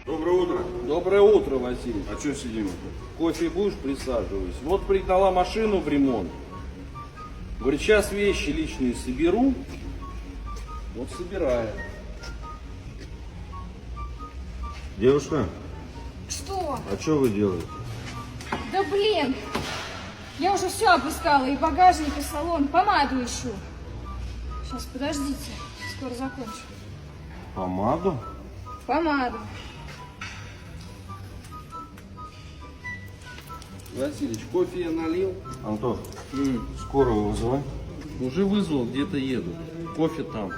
Доброе утро. Доброе утро, Василий. А что сидим? Кофе будешь? Присаживайся. Вот пригнала машину в ремонт. Говорит, сейчас вещи личные соберу. Вот собираю. Девушка, Что? а что вы делаете? Да блин! Я уже все обыскала, и багажник, и салон, помаду ищу. Сейчас, подождите, скоро закончу. Помаду? Помаду. Василич, кофе я налил. Антон, скорую вызывай. Уже вызвал, где-то еду. Кофе там.